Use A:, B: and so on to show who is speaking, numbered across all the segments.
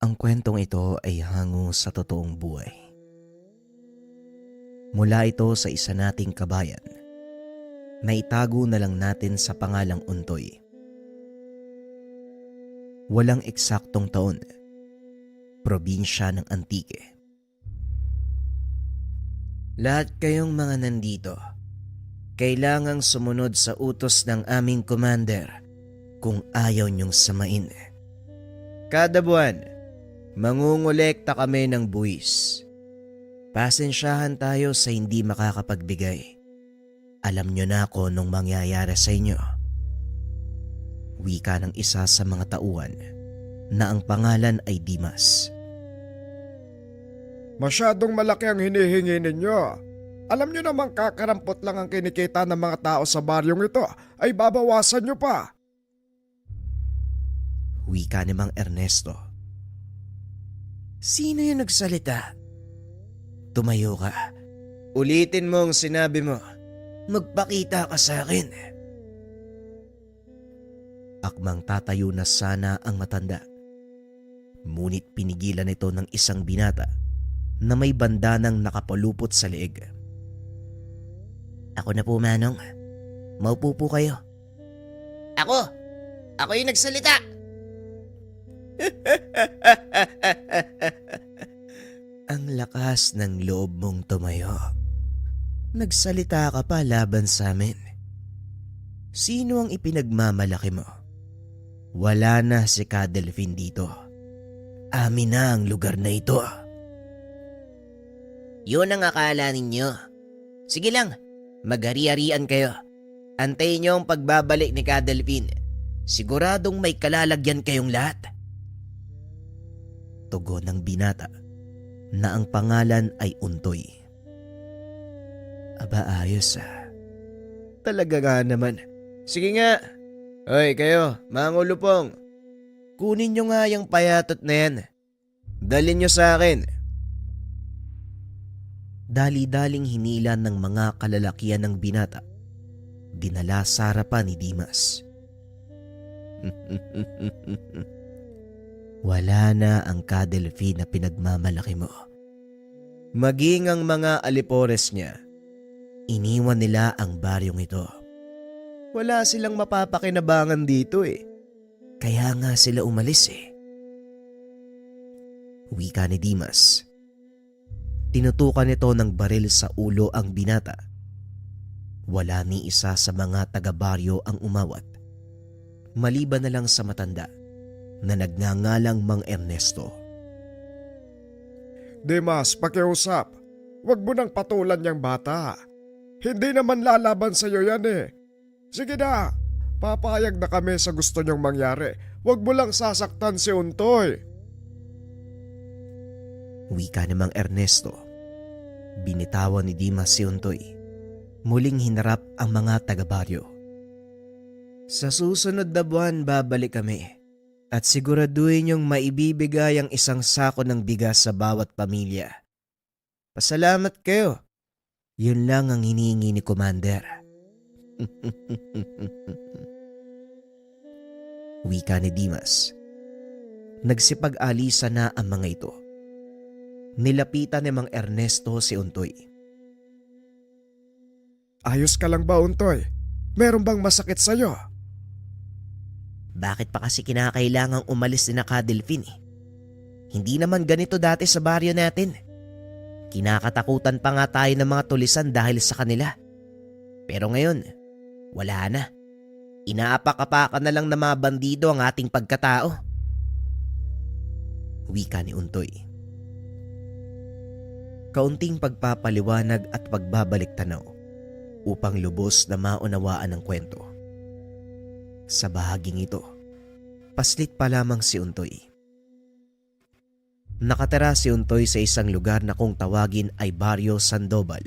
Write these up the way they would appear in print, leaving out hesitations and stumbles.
A: Ang kwentong ito ay hango sa totoong buhay. Mula ito sa isa nating kabayan na itago na lang natin sa pangalang Untoy. Walang eksaktong taon, probinsya ng Antique. Lahat kayong mga nandito, kailangang sumunod sa utos ng aming commander kung ayaw niyong samain. Kada buwan, mangungulekta kami ng buwis. Pasensyahan tayo sa hindi makakapagbigay. Alam nyo na ako nung mangyayari sa inyo. Wika ng isa sa mga tauhan na ang pangalan ay Dimas.
B: Masyadong malaki ang hinihingi ninyo. Alam nyo namang kakarampot lang ang kinikita ng mga tao sa baryong ito ay babawasan nyo pa.
A: Wika ni Mang Ernesto. Sino yung nagsalita? Tumayo ka. Ulitin mo ang sinabi mo. Magpakita ka sa akin. Akmang tatayo na sana ang matanda. Ngunit pinigilan ito ng isang binata na may bandanang nakapalupot sa leeg. Ako na po, Manong. Maupo po kayo. Ako! Ako yung nagsalita! Ang lakas ng loob mong tumayo. Nagsalita ka pa laban sa amin. Sino ang ipinagmamalaki mo? Wala na si Cadelfin dito. Amin na ang lugar na ito. Yun ang akala ninyo. Sige lang, maghari-harian kayo. Antayin niyo ang pagbabalik ni Cadelfin. Siguradong may kalalagyan kayong lahat. Tugon ng binata na ang pangalan ay Untoy. Aba, ayos ah. Talaga nga naman. Sige nga. Hoy kayo, mga ulupong. Kunin nyo nga yung payatot na yan. Dalhin nyo sa akin. Dali-daling hinila ng mga kalalakian ng binata. Dinala sa harapan ni Dimas. Wala na ang Cadelfin na pinagmamalaki mo. Maging ang mga alipores niya, iniwan nila ang baryong ito. Wala silang mapapakinabangan dito eh. Kaya nga sila umalis eh. Wika ni Dimas. Tinutukan nito ng baril sa ulo ang binata. Wala ni isa sa mga taga-baryo ang umawat. Maliban na lang sa matanda na nagngangalang Mang Ernesto.
B: Dimas, pakiusap. Huwag mo nang patulan yung bata. Hindi naman lalaban sa'yo yan eh. Sige na, papayag na kami sa gusto niyong mangyari. Huwag mo lang sasaktan si Untoy.
A: Wika ni Mang Ernesto. Binitawan ni Dimas si Untoy. Muling hinarap ang mga taga-baryo. Sa susunod na buwan babalik kami. At siguraduhin niyong maibibigay ang isang sako ng bigas sa bawat pamilya. Pasalamat kayo. Yun lang ang hinihingi ni Commander. Wika ni Dimas. Nagsipag-alisa na ang mga ito. Nilapitan ni Mang Ernesto si Untoy.
B: Ayos ka lang ba, Untoy? Meron bang masakit sa'yo?
A: Bakit pa kasi kinakailangang umalis din na Cadelfin eh? Hindi naman ganito dati sa baryo natin. Kinakatakutan pa nga tayo ng mga tulisan dahil sa kanila. Pero ngayon, wala na. Inaapak-apakan na lang ng mga bandido ang ating pagkatao. Wika ni Untoy. Kaunting pagpapaliwanag at pagbabalik tanaw upang lubos na maunawaan ang kwento. Sa bahaging ito, paslit pa lamang si Untoy. Nakatira si Untoy sa isang lugar na kung tawagin ay Baryo Sandoval.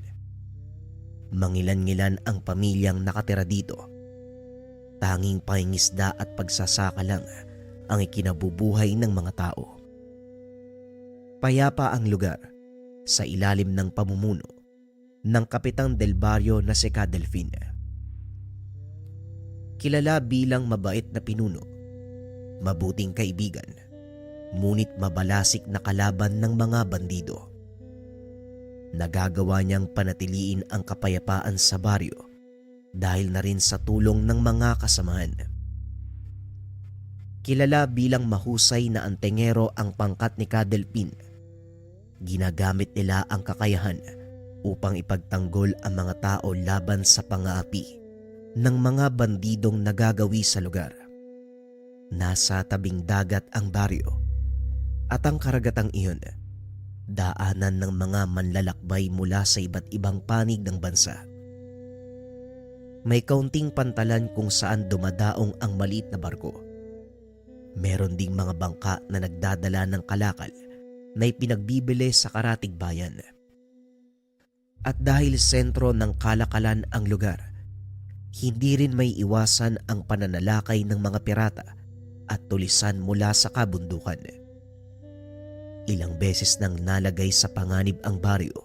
A: Mangilan-ngilan ang pamilyang nakatira dito. Tanging pangingisda at pagsasaka lang ang ikinabubuhay ng mga tao. Payapa ang lugar sa ilalim ng pamumuno ng Kapitan del Barrio na si Cadelfin. Kilala bilang mabait na pinuno, mabuting kaibigan, ngunit mabalasik na kalaban ng mga bandido. Nagagawa niyang panatiliin ang kapayapaan sa baryo dahil na rin sa tulong ng mga kasamahan. Kilala bilang mahusay na antingero ang pangkat ni Cadelpin. Ginagamit nila ang kakayahan upang ipagtanggol ang mga tao laban sa pang-aapi ng mga bandidong nagagawi sa lugar. Nasa tabing dagat ang baryo at ang karagatang iyon, daanan ng mga manlalakbay mula sa iba't ibang panig ng bansa. May kaunting pantalan kung saan dumadaong ang maliit na barko. Meron ding mga bangka na nagdadala ng kalakal na ipinagbibili sa karatig bayan. At dahil sentro ng kalakalan ang lugar, hindi rin may iwasan ang pananalakay ng mga pirata at tulisan mula sa kabundukan. Ilang beses nang nalagay sa panganib ang baryo,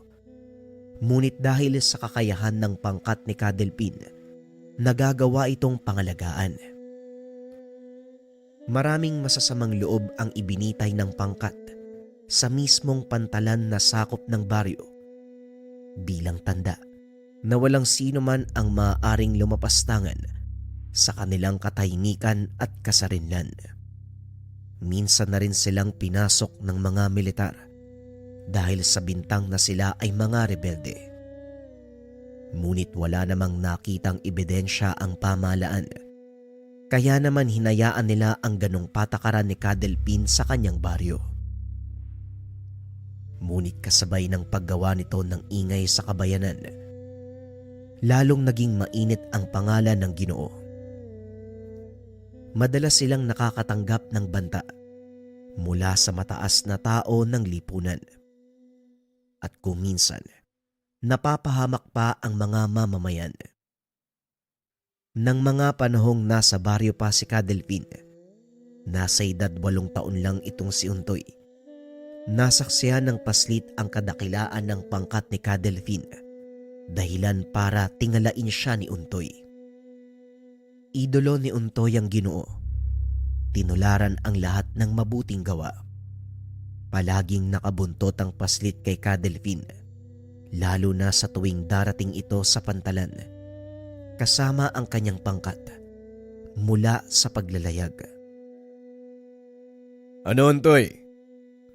A: ngunit dahil sa kakayahan ng pangkat ni Cadelpin, nagagawa itong pangalagaan. Maraming masasamang loob ang ibinitay ng pangkat sa mismong pantalan na sakop ng baryo bilang tanda na walang sino man ang maaaring lumapastangan sa kanilang katahimikan at kasarinlan. Minsan na rin silang pinasok ng mga militar dahil sa bintang na sila ay mga rebelde. Ngunit wala namang nakitang ebidensya ang pamahalaan, kaya naman hinayaan nila ang ganong patakaran ni Cadelpin sa kanyang baryo. Ngunit kasabay ng paggawa nito ng ingay sa kabayanan, lalong naging mainit ang pangalan ng Ginoo. Madalas silang nakakatanggap ng banta mula sa mataas na tao ng lipunan. At kung minsan, napapahamak pa ang mga mamamayan. Nang mga panahong nasa baryo pa si Cadelpin, nasa edad 8 taon lang itong si Untoy. Nasaksihan ng paslit ang kadakilaan ng pangkat ni Cadelpin, dahilan para tingalain siya ni Untoy. Idolo ni Untoy ang Ginoo. Tinularan ang lahat ng mabuting gawa. Palaging nakabuntot ang paslit kay Cadelpin, lalo na sa tuwing darating ito sa pantalan, kasama ang kanyang pangkat mula sa paglalayag.
B: Ano, Untoy?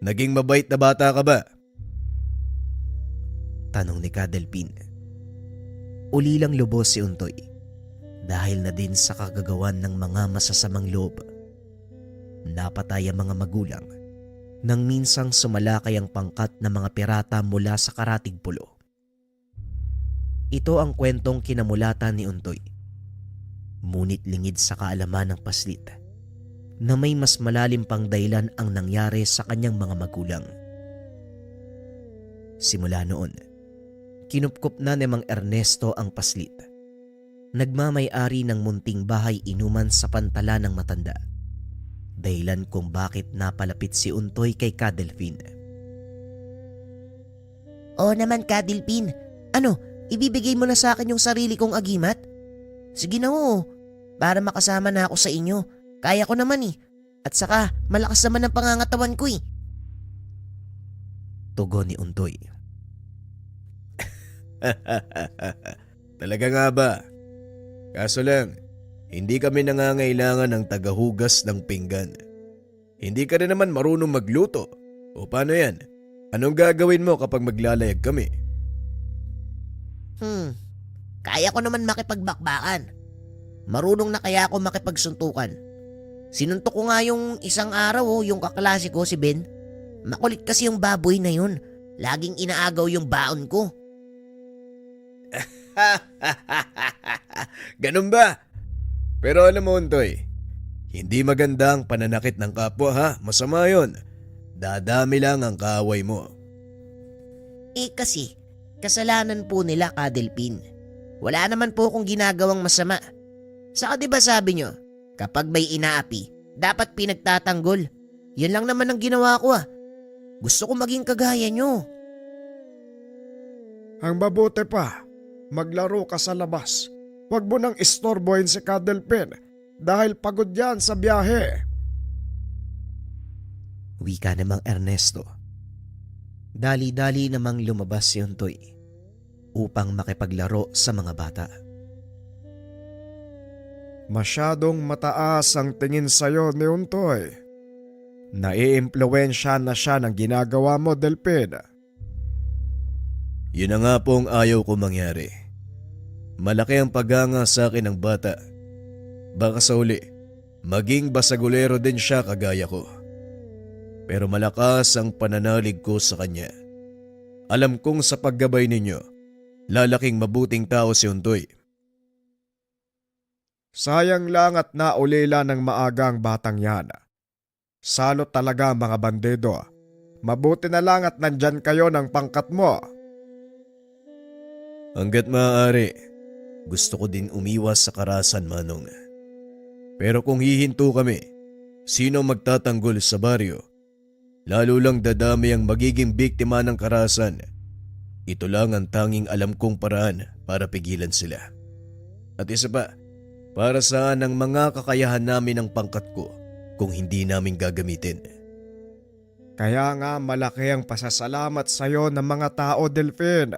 B: Naging mabait na bata ka ba?
A: Tanong ni Cadelpin. Ulilang lubos si Untoy dahil na din sa kagagawan ng mga masasamang loob. Napatay ang mga magulang nang minsang sumalakay ang pangkat ng mga pirata mula sa karatig pulo. Ito ang kwentong kinamulatan ni Untoy. Ngunit lingid sa kaalaman ng paslit na may mas malalim pang dahilan ang nangyari sa kanyang mga magulang. Simula noon, kinupkup na ni Mang Ernesto ang paslit. Nagmamay-ari ng munting bahay inuman sa pantalan ng matanda. Dahilan kung bakit napalapit si Untoy kay Cadelpin.
C: Oo naman, Cadelpin. Ano, ibibigay mo na sa akin yung sarili kong agimat? Sige na, oo. Para makasama na ako sa inyo. Kaya ko naman eh. At saka, malakas naman ang pangangatawan ko eh.
A: Tugon ni Untoy.
B: Talaga nga ba? Kaso lang, hindi kami nangangailangan ng tagahugas ng pinggan. Hindi ka rin naman marunong magluto. O paano yan? Anong gagawin mo kapag maglalayag kami?
C: Kaya ko naman makipagbakbakan. Marunong na kaya ako makipagsuntukan. Sinuntok ko nga yung isang araw yung kaklase ko si Ben. Makulit kasi yung baboy na yun. Laging inaagaw yung baon ko.
B: Ganun ba? Pero alam mo, Untoy, hindi maganda ang pananakit ng kapwa ha. Masama yon. Dadami lang ang kaaway mo.
C: Kasi, kasalanan po nila, Cadelpin. Wala naman po akong ginagawang masama. Saka diba sabi nyo, kapag may inaapi, dapat pinagtatanggol. Yan lang naman ang ginawa ko ah. Gusto ko maging kagaya nyo.
B: Ang mabuti pa, maglaro ka sa labas. Huwag mo nang istorbohin si Cadelpin dahil pagod yan sa biyahe.
A: Wika namang Ernesto. Dali-dali namang lumabas si Untoy upang makipaglaro sa mga bata.
B: Masyadong mataas ang tingin sa'yo ni Untoy. Naiimpluwensya na siya ng ginagawa mo, Delphin.
D: Yun na nga po ang ayaw ko mangyari. Malaki ang paganga sa akin ng bata. Baka sa uli, maging basagulero din siya kagaya ko. Pero malakas ang pananalig ko sa kanya. Alam kong sa paggabay ninyo, lalaking mabuting tao si Untoy.
B: Sayang lang at naulila ng maaga ang batang yan. Salot talaga mga bandido. Mabuti na lang at nandyan kayo ng pangkat mo.
D: Hanggat maaari, gusto ko din umiwas sa karahasan, Manong. Pero kung hihinto kami, sino magtatanggol sa baryo? Lalo lang dadami ang magiging biktima ng karahasan. Ito lang ang tanging alam kong paraan para pigilan sila. At isa pa, para saan ang mga kakayahan namin ng pangkat ko kung hindi namin gagamitin?
B: Kaya nga malaki ang pasasalamat sa'yo ng mga tao, Delphin.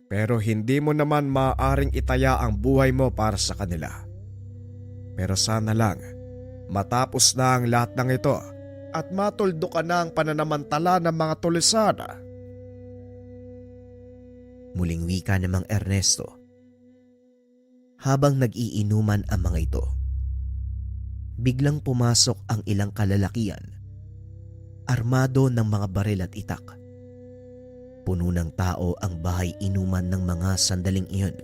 B: Pero hindi mo naman maaaring itaya ang buhay mo para sa kanila. Pero sana lang, matapos na ang lahat ng ito at matuldo ka na ang pananamantala ng mga tulisan.
A: Muling wika namang Ernesto. Habang nag-iinuman ang mga ito, biglang pumasok ang ilang kalalakian, armado ng mga baril at itak. Puno ng tao ang bahay inuman ng mga sandaling iyon,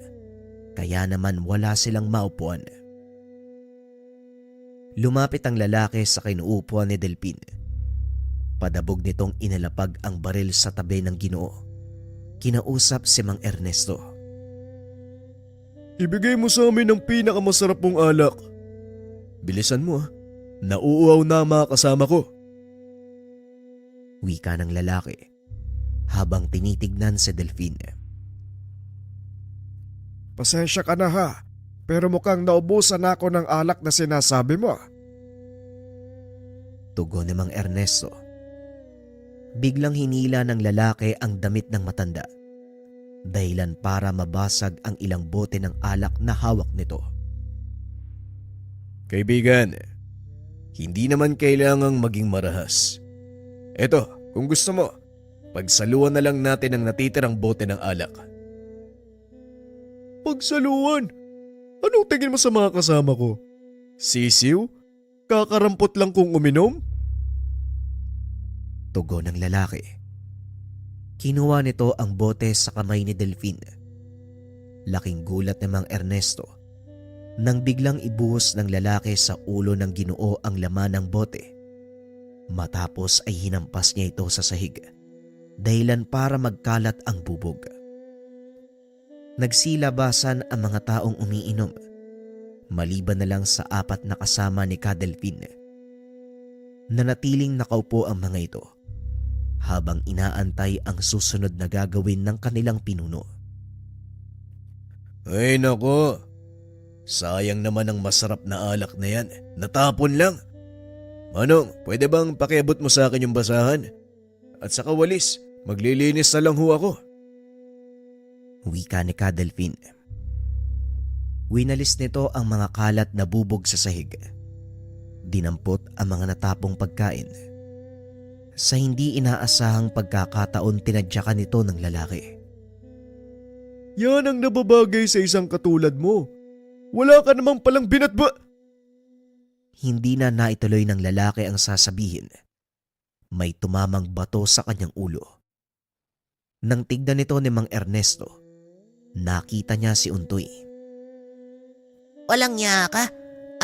A: kaya naman wala silang maupuan. Lumapit ang lalaki sa kinuupuan ni Delphin. Padabog nitong inalapag ang baril sa tabi ng Ginoo. Kinausap si Mang Ernesto.
D: Ibigay mo sa amin ang pinakamasarap mong alak. Bilisan mo, nauuaw na ang mga kasama ko.
A: Wika ng lalaki habang tinitignan si Delphin.
B: Pasensya ka na ha, pero mukhang naubusan ako ng alak na sinasabi mo.
A: Tugon ni Mang Ernesto. Biglang hinila ng lalaki ang damit ng matanda, dahilan para mabasag ang ilang bote ng alak na hawak nito.
D: Kaibigan, hindi naman kailangang maging marahas. Eto, kung gusto mo, pagsaluan na lang natin ang natitirang bote ng alak. Pagsaluan? Anong tingin mo sa mga kasama ko? Sisiw? Kakarampot lang kung uminom?
A: Tugon ng lalaki. Kinuha nito ang bote sa kamay ni Delphin. Laking gulat ni Mang Ernesto nang biglang ibuhos ng lalaki sa ulo ng Ginoo ang laman ng bote. Matapos ay hinampas niya ito sa sahig, dahilan para magkalat ang bubog. Nagsilabasan ang mga taong umiinom, maliban na lang sa 4 na kasama ni Delphin. Nanatiling nakaupo ang mga ito habang inaantay ang susunod na gagawin ng kanilang pinuno.
D: Ay nako, sayang naman ang masarap na alak na yan. Natapon lang. Manong, pwede bang pakiabot mo sa akin yung basahan? At sa kawalis, maglilinis na lang ho ako.
A: Wika ni Delphin. Winalis nito ang mga kalat na bubog sa sahig. Dinampot ang mga natapong pagkain. Sa hindi inaasahang pagkakataon, tinadyakan nito ng lalaki.
D: Yan ang nababagay sa isang katulad mo. Wala ka namang palang binatba.
A: Hindi na naituloy ng lalaki ang sasabihin. May tumamang bato sa kanyang ulo. Nang tignan nito ni Mang Ernesto, nakita niya si Untoy.
C: Walang niya ka?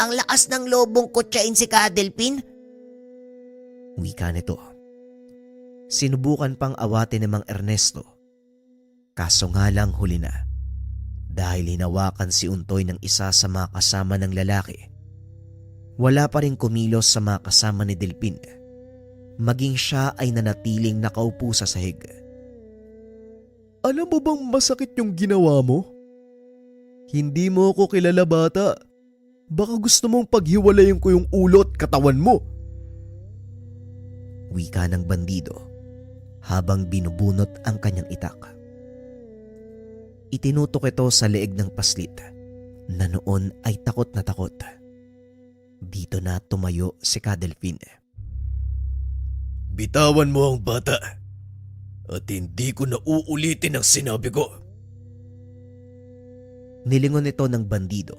C: Ang lakas ng lobong kutsain si Delphin?
A: Wika nito. Sinubukan pang awatin ni Mang Ernesto. Kaso nga lang huli na. Dahil hinawakan si Untoy ng isa sa mga kasama ng lalaki. Wala pa rin kumilos sa mga kasama ni Delphin. Maging siya ay nanatiling nakaupo sa sahig.
D: Alam mo bang masakit yung ginawa mo? Hindi mo ako kilala, bata. Baka gusto mong paghiwalayin ko yung ulo at katawan mo.
A: Wika ng bandido habang binubunot ang kanyang itak. Itinutok ito sa leeg ng paslit na noon ay takot na takot. Dito na tumayo si Ka Delfin.
D: Bitawan mo ang bata at hindi ko na uulitin ang sinabi ko.
A: Nilingon ito ng bandido.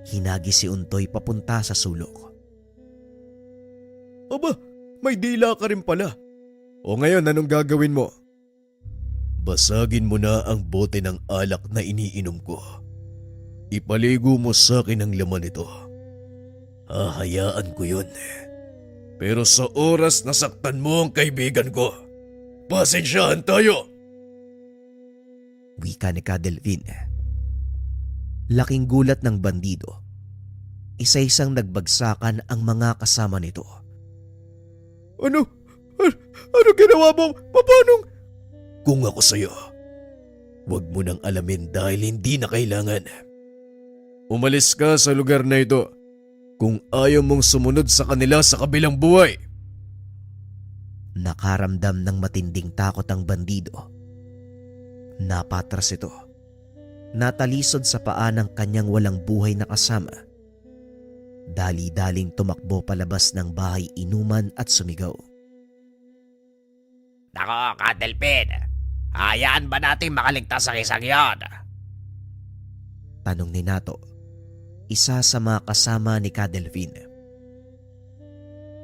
A: Hinagi si Untoy papunta sa sulok.
D: Aba, may dila ka rin pala. O ngayon, anong gagawin mo? Basagin mo na ang bote ng alak na iniinom ko. Ipaligo mo sa akin ang laman nito. Hahayaan ko yun. Pero sa oras na saktan mo ang kaibigan ko, pasensyahan tayo.
A: Wika ni Ka Delfin. Laking gulat ng bandido. Isa-isang nagbagsakan ang mga kasama nito.
B: Ano ginawa mo? Paano?
D: Kung ako sa'yo, huwag mo nang alamin dahil hindi na kailangan. Umalis ka sa lugar na ito kung ayaw mong sumunod sa kanila sa kabilang buhay.
A: Nakaramdam ng matinding takot ang bandido. Napatras ito. Natalisod sa paa ng kanyang walang buhay na kasama. Dali-daling tumakbo palabas ng bahay inuman at sumigaw.
C: Nako, Ka Delpin. Hayaan ba natin makaligtas sa isang yon?
A: Tanong ni Nato, isa sa mga kasama ni Ka Delfin.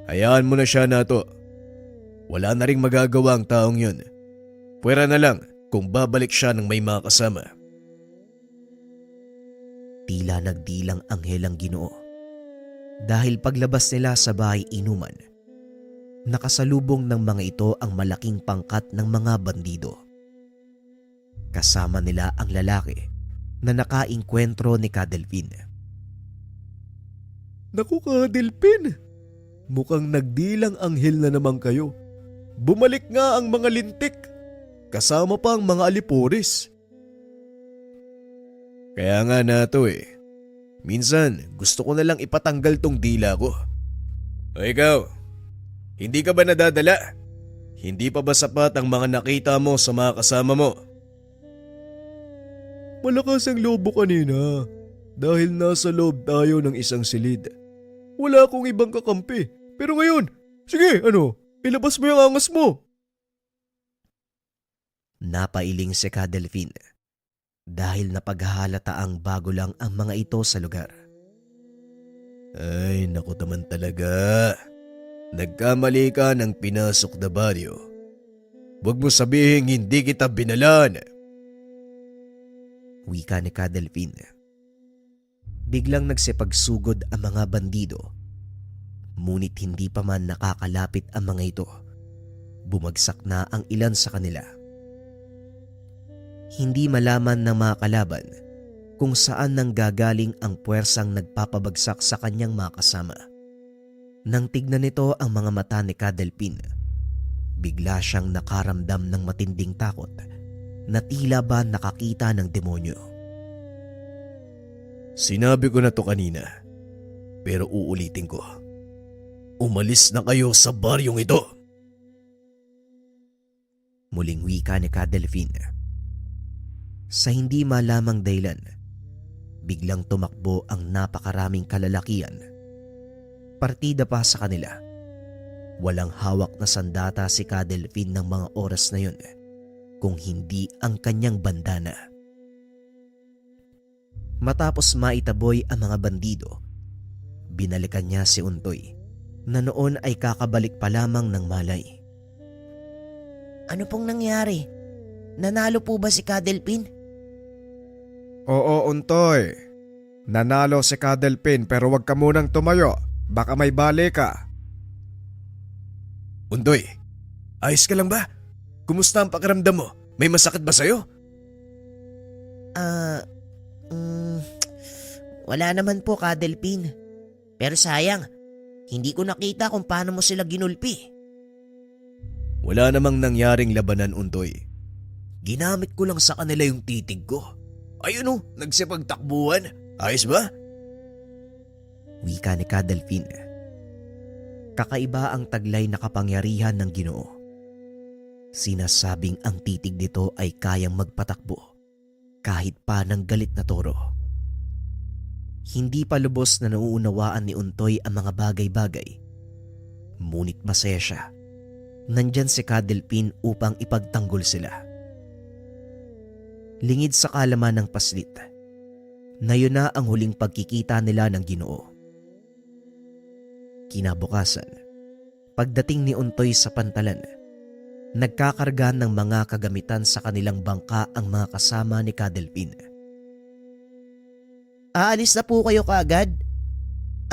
D: Hayaan mo na siya, Nato. Wala na ring magagawa ang taong yun. Pwera na lang kung babalik siya ng may mga kasama.
A: Tila nagdilang anghel ang Ginoo. Dahil paglabas nila sa bahay inuman, nakasalubong ng mga ito ang malaking pangkat ng mga bandido. Kasama nila ang lalaki na nakainkwentro ni Ka Delfin.
D: Naku, Ka Delpin, mukhang nagdilang anghel na naman kayo. Bumalik nga ang mga lintik, kasama pa ang mga alipuris. Kaya nga Nato minsan gusto ko na lang ipatanggal tong dila ko. O ikaw, hindi ka ba nadadala? Hindi pa ba sapat ang mga nakita mo sa mga kasama mo? Malakas ang lobo kanina dahil nasa loob tayo ng isang silid. Wala akong ibang kakampi. Pero ngayon, sige ilabas mo yung angas mo.
A: Napailing si Ka Delfin dahil napaghahalataang bago lang ang mga ito sa lugar.
D: Ay, naku naman talaga. Nagkamali ka ng pinasok na baryo. Huwag mo sabihin hindi kita binalaan.
A: Wika ni Ka Delfin. Biglang nagsipagsugod ang mga bandido. Ngunit hindi pa man nakakalapit ang mga ito. Bumagsak na ang ilan sa kanila. Hindi malaman ng mga kalaban kung saan nanggagaling ang puwersang nagpapabagsak sa kanyang mga kasama. Nang tignan nito ang mga mata ni Ka Delfin, bigla siyang nakaramdam ng matinding takot na tila ba nakakita ng demonyo.
D: Sinabi ko na to kanina, pero uulitin ko. Umalis na kayo sa baryong ito.
A: Muling wika ni Ka Delfin. Sa hindi malamang dahilan, biglang tumakbo ang napakaraming kalalakian. Partida pa sa kanila. Walang hawak na sandata si Ka Delfin ng mga oras na yun, kung hindi ang kanyang bandana. Matapos maitaboy ang mga bandido, binalikan niya si Untoy na noon ay kakabalik pa lamang ng malay.
C: Ano pong nangyari? Nanalo po ba si Ka Delpin?
B: Oo, Untoy. Nanalo si Ka Delpin pero wag ka munang tumayo. Baka may bali ka.
D: Undoy, ayos ka lang ba? Kumusta ang pakiramdam mo? May masakit ba sa'yo?
C: Wala naman po, Ka Delpin. Pero sayang, hindi ko nakita kung paano mo sila ginulpi.
D: Wala namang nangyaring labanan, Undoy. Ginamit ko lang sa kanila yung titig ko. Ayun nagsipagtakbuhan. Ayos ba?
A: Wika ni Ka Delfin. Kakaiba ang taglay na kapangyarihan ng Ginoo. Sinasabing ang titig nito ay kayang magpatakbo kahit pa ng galit na toro. Hindi pa lubos na nauunawaan ni Untoy ang mga bagay-bagay. Ngunit masaya siya. Nandyan si Kadelpin upang ipagtanggol sila. Lingid sa kalaman ng paslit na yun na ang huling pagkikita nila ng Ginoo. Kinabukasan, pagdating ni Untoy sa pantalan, nagkakarga ng mga kagamitan sa kanilang bangka ang mga kasama ni Kadelpin.
C: Aalis na po kayo kaagad?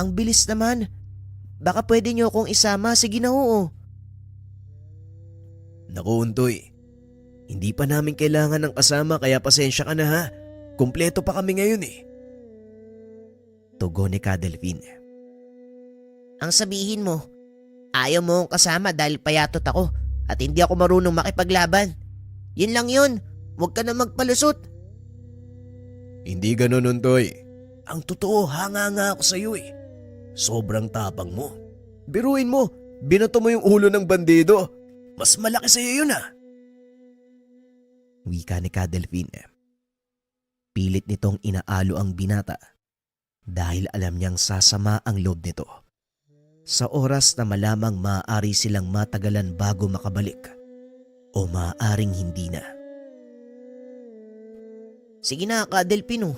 C: Ang bilis naman. Baka pwede niyo akong isama. Sige na oo.
D: Naku Untoy, hindi pa namin kailangan ng kasama kaya pasensya ka na ha. Kumpleto pa kami ngayon eh.
A: Tugon ni Kadelpin.
C: Ang sabihin mo, ayaw mo akong kasama dahil payatot ako at hindi ako marunong makipaglaban. Yun lang yun. Huwag ka na magpalusot.
D: Hindi ganun Untoy. Ang totoo, hanga nga ako sa iyo eh. Sobrang tapang mo. Biruin mo, binato mo yung ulo ng bandido. Mas malaki sa iyo yun ah.
A: Wika ni Kadelpin. Pilit nitong inaalo ang binata dahil alam niyang sasama ang loob nito. Sa oras na malamang maaari silang matagalan bago makabalik o maaaring hindi na.
C: Sige na, Kadelpin.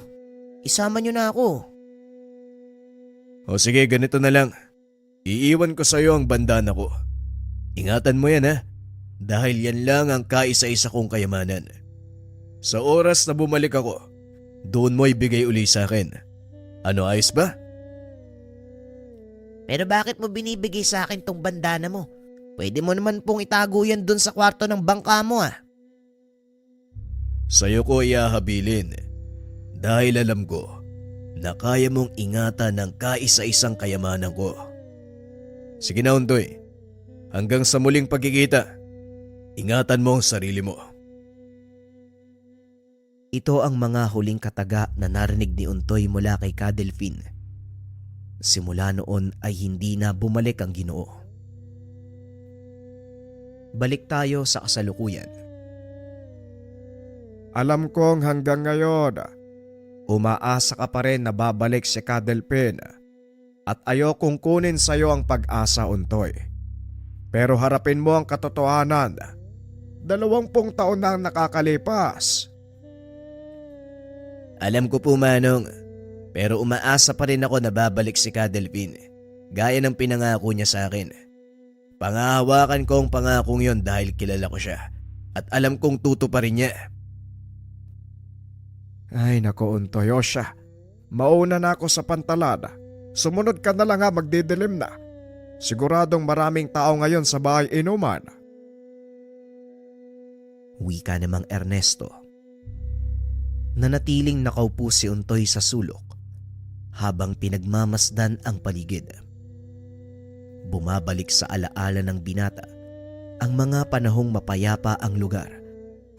C: Isama niyo na ako.
D: O sige, ganito na lang. Iiwan ko sa iyo ang bandana ko. Ingatan mo yan ha. Dahil yan lang ang kaisa-isa kong kayamanan. Sa oras na bumalik ako, doon mo ibigay uli sa akin. Ano, ayos ba?
C: Pero bakit mo binibigay sa akin tong bandana mo? Pwede mo naman pong itago yan dun sa kwarto ng bangka mo ah.
D: Sa'yo ko iahabilin. Dahil alam ko na kaya mong ingatan ng kaisa-isang kayamanan ko. Sige na Untoy, hanggang sa muling pagkikita, ingatan mo ang sarili mo.
A: Ito ang mga huling kataga na narinig ni Untoy mula kay Kadelpin. Simula noon ay hindi na bumalik ang Ginoo. Balik tayo sa kasalukuyan.
B: Alam kong hanggang ngayon, umaasa ka pa rin na babalik si Kadelpin at ayokong kunin sa iyo ang pag-asa Untoy. Pero harapin mo ang katotohanan. 20 taon na ang nakakalipas.
D: Alam ko po Manong, pero umaasa pa rin ako na babalik si Kadelpin, gaya ng pinangako niya sa akin. Pangahawakan ko ang pangakong yon dahil kilala ko siya at alam kong tutuparin niya.
B: Ay nako Untoy, o siya. Mauna na ako sa pantalan. Sumunod ka na lang ha, magdidilim na. Siguradong maraming tao ngayon sa bahay inuman.
A: Wika namang Ernesto. Nanatiling nakaupo si Untoy sa sulok habang pinagmamasdan ang paligid. Bumabalik sa alaala ng binata ang mga panahong mapayapa ang lugar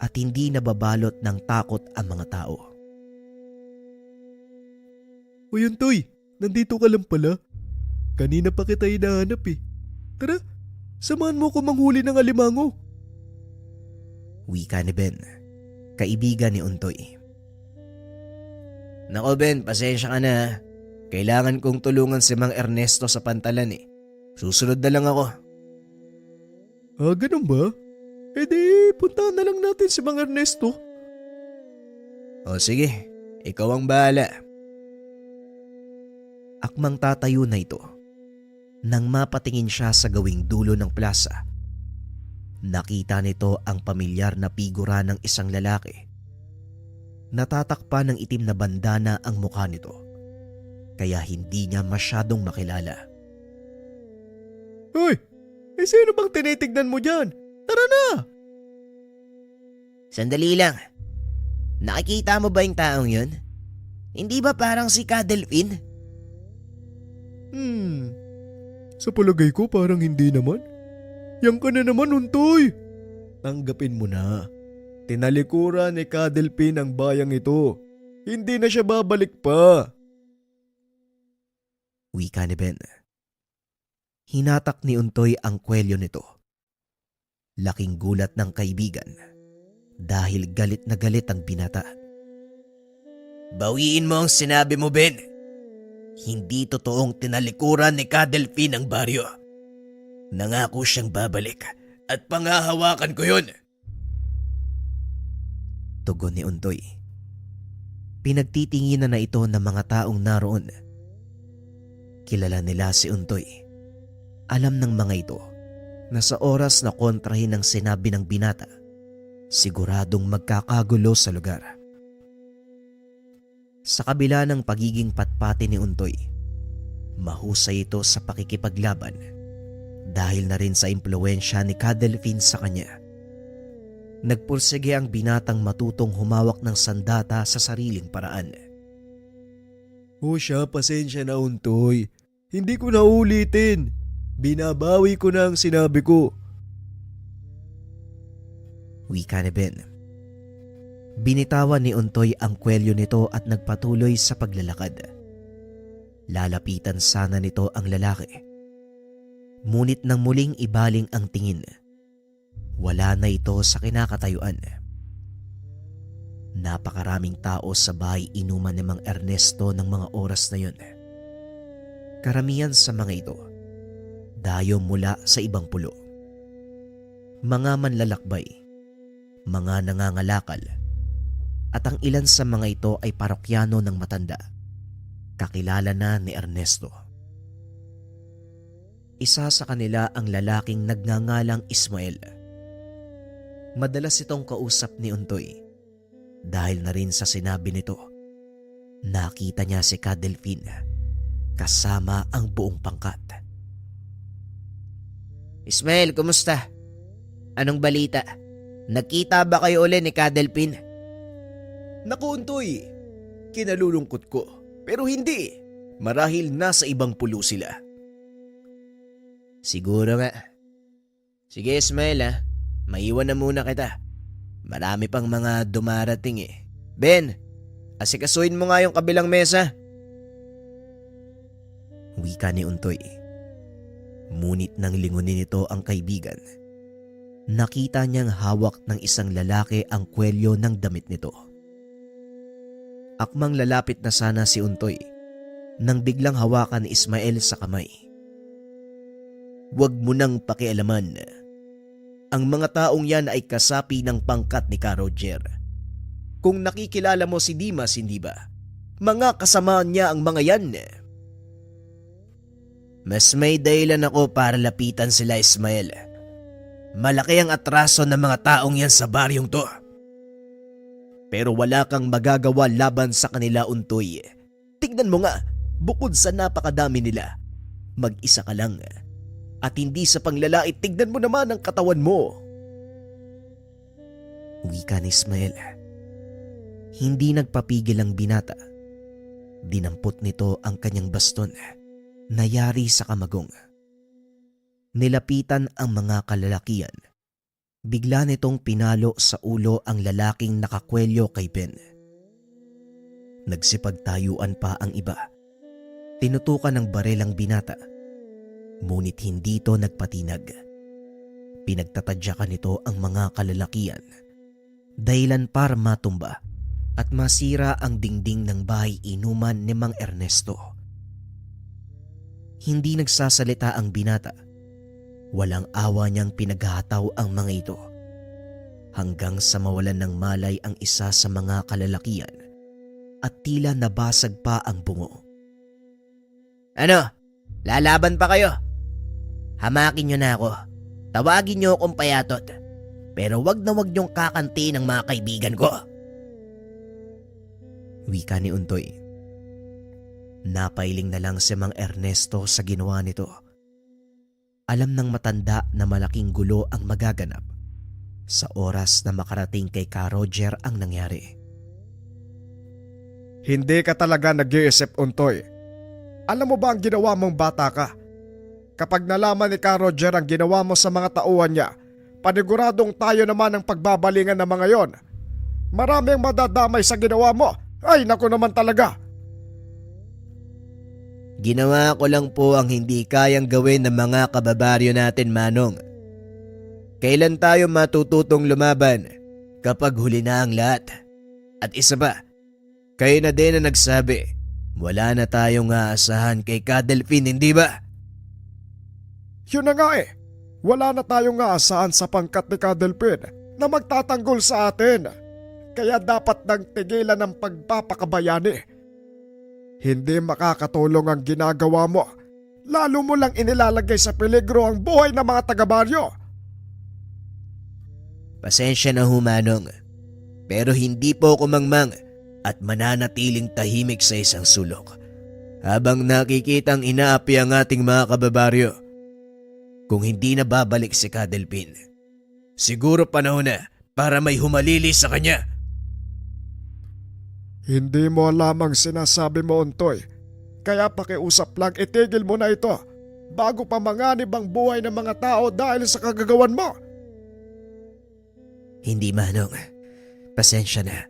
A: at hindi nababalot ng takot ang mga tao.
D: Uy Untoy, nandito ka lang pala. Kanina pa kita hinahanap eh. Tara, samahan mo ko manghuli ng alimango.
A: Wika ni Ben, kaibigan ni Untoy.
D: Nako Ben, pasensya ka na. Kailangan kong tulungan si Mang Ernesto sa pantalan eh. Susunod na lang ako. Ganun ba? E di, puntahan na lang natin si Mang Ernesto. O sige, ikaw ang bahala.
A: Akmang tatayo na ito nang mapatingin siya sa gawing dulo ng plaza. Nakita nito ang pamilyar na figura ng isang lalaki. Natatakpan ng itim na bandana ang mukha nito, kaya hindi niya masyadong makilala.
D: Hoy, sino bang tinitignan mo dyan? Tara na!
C: Sandali lang. Nakikita mo ba yung taong yun? Hindi ba parang si Kadelpin?
D: Sa palagay ko parang hindi naman. Yang ka na naman Untoy. Tanggapin mo na. Tinalikuran ni Kadelpin ang bayang ito. Hindi na siya babalik pa.
A: Wika ni Ben. Hinatak ni Untoy ang kwelyo nito. Laking gulat ng kaibigan dahil galit na galit ang binata.
D: Bawiin mo ang sinabi mo, Ben. Hindi totoong tinalikuran ni Ka Delphine ang baryo. Nangako siyang babalik at pangahawakan ko yun.
A: Tugon ni Untoy. Pinagtitinginan na ito ng mga taong naroon. Kilala nila si Untoy. Alam ng mga ito na sa oras na kontrahin ang sinabi ng binata, siguradong magkakagulo sa lugar. Sa kabila ng pagiging patpati ni Untoy, mahusay ito sa pakikipaglaban dahil na rin sa impluwensya ni Ka Delphine sa kanya. Nagpursige ang binatang matutong humawak ng sandata sa sariling paraan.
D: O siya, pasensya na, Untoy. Hindi ko na ulitin. Binabawi ko na ang sinabi ko.
A: Wika ni Ben. Binitawan ni Untoy ang kwelyo nito at nagpatuloy sa paglalakad. Lalapitan sana nito ang lalaki. Ngunit nang muling ibaling ang tingin, wala na ito sa kinakatayuan. Napakaraming tao sa bahay inuman ni Mang Ernesto ng mga oras na yun. Karamihan sa mga ito, dayo mula sa ibang pulo. Mga manlalakbay, mga nangangalakal, at ang ilan sa mga ito ay parokyano ng matanda, kakilala na ni Ernesto. Isa sa kanila ang lalaking nagngangalang Ismael. Madalas itong kausap ni Untoy dahil na rin sa sinabi nito, nakita niya si Ka Delphine kasama ang buong pangkat.
C: Ismael, kumusta? Anong balita? Nagkita ba kayo uli ni Ka Delphine?
D: Naku, Untoy. Kinalulungkot ko. Pero hindi. Marahil nasa ibang pulo sila.
C: Siguro nga. Sige Ismael ha, maiwan na muna kita. Marami pang mga dumarating eh. Ben, asikasuhin mo nga yung kabilang mesa.
A: Wika ni Untoy. Ngunit nang lingunin nito ang kaibigan, nakita niyang hawak ng isang lalaki ang kwelyo ng damit nito. Akmang lalapit na sana si Untoy nang biglang hawakan ni Ismael sa kamay.
D: Huwag mo nang pakialaman. Ang mga taong yan ay kasapi ng pangkat ni Ka Roger. Kung nakikilala mo si Dimas, hindi ba? Mga kasamaan niya ang mga yan.
C: Mas may dahilan ako para lapitan sila Ismael. Malaki ang atraso ng mga taong yan sa baryong to.
D: Pero wala kang magagawa laban sa kanila, Untoy. Tignan mo nga, bukod sa napakadami nila, mag-isa ka lang. At hindi sa panglalait, tignan mo naman ang katawan mo.
A: Wika ni Ismael. Hindi nagpapigil ang binata. Dinampot nito ang kanyang baston na yari sa kamagong. Nilapitan ang mga kalalakian. Bigla nitong pinalo sa ulo ang lalaking nakakwelyo kay Ben. Nagsipagtayuan pa ang iba. Tinutukan ng barel ang binata. Ngunit hindi ito nagpatinag. Pinagtatadyakan nito ang mga kalalakian. Dahilan para matumba at masira ang dingding ng bahay inuman ni Mang Ernesto. Hindi nagsasalita ang binata. Walang awa niyang pinaghahataw ang mga ito. Hanggang sa mawalan ng malay ang isa sa mga kalalakian at tila nabasag pa ang bungo.
C: Ano? Lalaban pa kayo? Hamakin nyo na ako. Tawagin nyo akong payatot. Pero wag na wag nyong kakanti ng mga kaibigan ko.
A: Wika ni Untoy. Napailing na lang si Mang Ernesto sa ginawa nito. Alam ng matanda na malaking gulo ang magaganap sa oras na makarating kay Ka Roger ang nangyari.
B: Hindi ka talaga nag-iisip, Untoy. Alam mo ba ang ginawa mong bata ka? Kapag nalaman ni Ka Roger ang ginawa mo sa mga tauhan niya, paniguradong tayo naman ang pagbabalingan ng mga yon. Marami ang madadamay sa ginawa mo. Ay, naku naman talaga.
A: Ginawa ko lang po ang hindi kayang gawin ng mga kababaryo natin, Manong. Kailan tayo matututong lumaban kapag huli na ang lahat? At isa pa, kayo na din na nagsabi, wala na tayong aasahan kay Kadelphin, hindi ba?
B: Yun na nga eh. Wala na tayong aasahan sa pangkat ni Kadelphin na magtatanggol sa atin. Kaya dapat nang tigilan ng pagpapakabayani. Hindi makakatulong ang ginagawa mo. Lalo mo lang inilalagay sa peligro ang buhay ng mga taga-baryo.
A: Pasensya na ho, Manong. Pero hindi po ako mangmang at mananatiling tahimik sa isang sulok habang nakikitang inaapi ang ating mga kababaryo. Kung hindi na babalik si Kadelphin, siguro panahon na para may humalili sa kanya.
B: Hindi mo lamang sinasabi mo, Untoy. Kaya pakiusap lang itigil mo na ito bago pa manganib ang buhay ng mga tao dahil sa kagagawan mo.
A: Hindi, Manong. Pasensya na.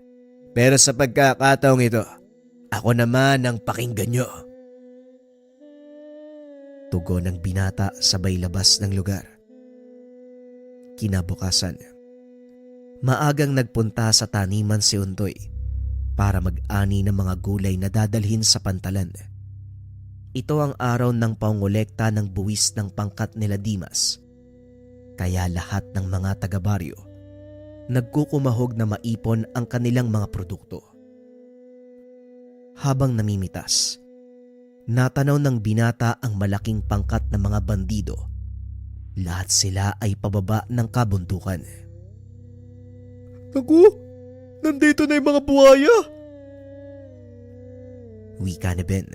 A: Pero sa pagkakataong ito, ako naman ang pakinggan nyo. Tugon ng binata sabay labas ng lugar. Kinabukasan, maagang nagpunta sa taniman si Untoy para mag-ani ng mga gulay na dadalhin sa pantalan. Ito ang araw ng pangolekta ng buwis ng pangkat nila Dimas. Kaya lahat ng mga taga-baryo nagkukumahog na maipon ang kanilang mga produkto. Habang namimitas, natanaw ng binata ang malaking pangkat ng mga bandido. Lahat sila ay pababa ng kabuntukan.
D: Naku, nandito na yung mga buhaya.
A: Wika ni Ben.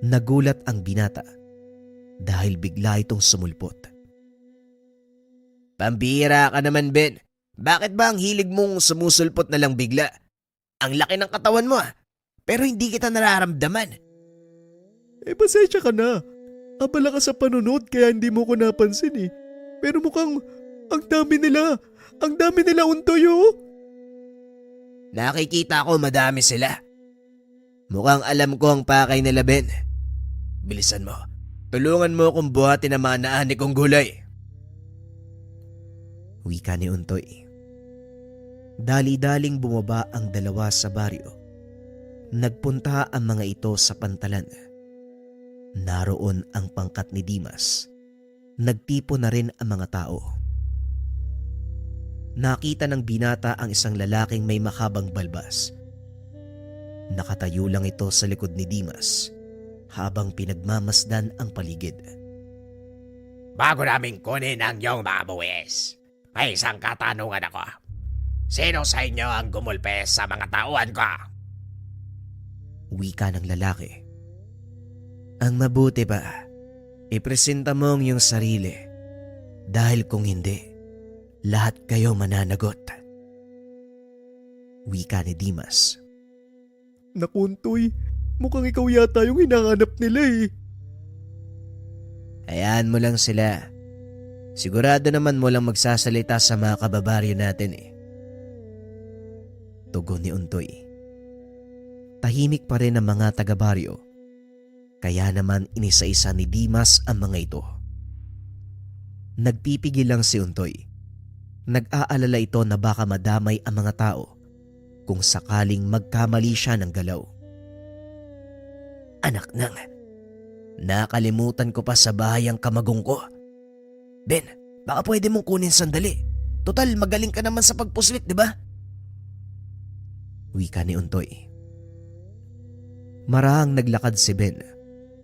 A: Nagulat ang binata dahil bigla itong sumulpot. Pambira ka naman, Ben. Bakit ba ang hilig mong sumusulpot na lang bigla? Ang laki ng katawan mo pero hindi kita nararamdaman.
D: Pasensya ka na. Abala ka sa panunod kaya hindi mo ko napansin eh. Pero mukhang ang dami nila. Ang dami nila, Untoy, oh.
A: Nakikita ko madami sila. Mukhang alam ko ang pakay nila, Ben. Bilisan mo. Tulungan mo akong buhatin ang mga naani kong gulay. Wika ni Untoy. Dali-daling bumaba ang dalawa sa baryo. Nagpunta ang mga ito sa pantalan. Naroon ang pangkat ni Dimas. Nagtipo na rin ang mga tao. Nakita ng binata ang isang lalaking may mahabang balbas. Nakatayo lang ito sa likod ni Dimas habang pinagmamasdan ang paligid.
E: Bago namin kunin ang iyong mga buwis, may isang katanungan ako. Sino sa inyo ang gumulpe sa mga tauhan ko?
A: Wika ng lalaki. Ang mabuti ba, ipresenta mo ang iyong sarili dahil kung hindi, lahat kayo mananagot. Wika ni Dimas.
D: Naku, Untoy, mukhang ikaw yata yung hinahanap nila eh.
A: Hayaan mo lang sila. Sigurado naman mo lang magsasalita sa mga kababaryo natin eh. Tugon ni Untoy. Tahimik pa rin ang mga taga-baryo. Kaya naman inisa-isa ni Dimas ang mga ito. Nagpipigil lang si Untoy. Nag-aalala ito na baka madamay ang mga tao kung sakaling magkamali siya ng galaw. Anak nang, nakalimutan ko pa sa bahay ang kamagong ko. Ben, baka pwede mong kunin sandali. Total, magaling ka naman sa pagpuslit, di ba? Wika ni Untoy. Marahang naglakad si Ben,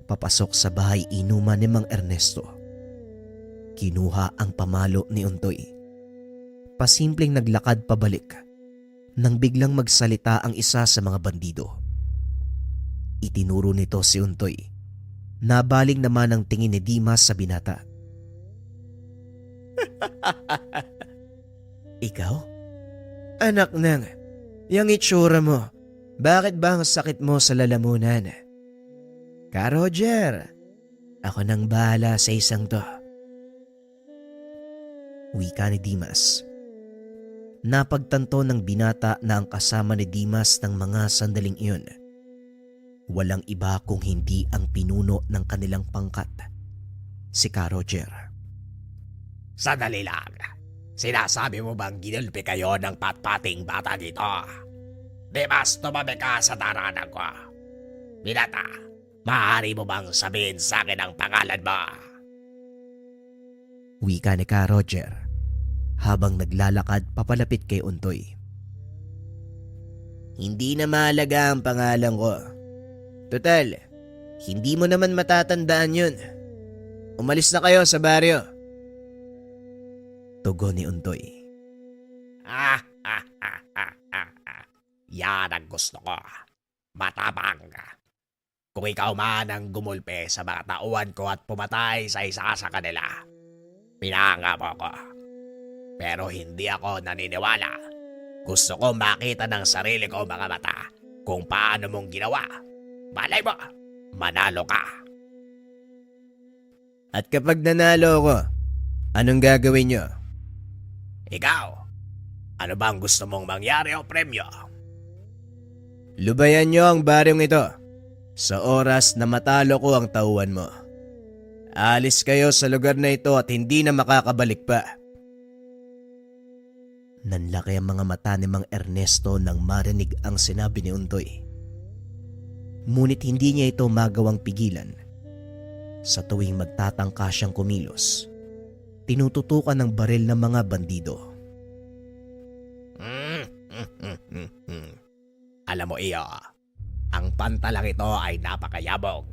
A: papasok sa bahay inuman ni Mang Ernesto. Kinuha ang pamalo ni Untoy. Pasimpleng naglakad pabalik nang biglang magsalita ang isa sa mga bandido. Itinuro nito si Untoy. Nabaling naman ang tingin ni Dimas sa binata. Ikaw? Anak nang, yung itsura mo, bakit ba ang sakit mo sa lalamunan? Ka Roger, ako nang bahala sa isang to. Wika ni Dimas. Napagtanto ng binata na ang kasama ni Dimas ng mga sandaling iyon Walang iba kung hindi ang pinuno ng kanilang pangkat, si Ka Roger.
E: Sandali lang. Sinasabi mo bang ginulpi kayo ng patpating bata dito? Di mas tumabi ka sa daranan ko. Binata, maaari mo bang sabihin sa akin ang pangalan mo?
A: Wika ni Ka Roger habang naglalakad papalapit kay Untoy.
C: Hindi na mahalaga ang pangalan ko. Total, hindi mo naman matatandaan yun. Umalis na kayo sa baryo.
A: Tugon ni Untoy.
E: Yan ang gusto ko. Matapang. Kung ikaw man ang gumulpe sa mga tauhan ko at pumatay sa isa sa kanila, pinanga mo ko. Pero hindi ako naniniwala. Gusto ko makita ng sarili ko mga mata kung paano mong ginawa. Malay mo, manalo ka.
C: At kapag nanalo ko, anong gagawin nyo?
E: Ikaw, ano bang gusto mong mangyari o premyo?
C: Lubayan nyo ang baryong ito sa oras na matalo ko ang tauhan mo. Alis kayo sa lugar na ito at hindi na makakabalik pa.
A: Nanlaki ang mga mata ni Mang Ernesto nang marinig ang sinabi ni Untoy. Ngunit hindi niya ito magawang pigilan. Sa tuwing magtatangka siyang kumilos, tinututukan ng baril ng mga bandido.
E: Alam mo iyo, ang pantalang ito ay napakayabong.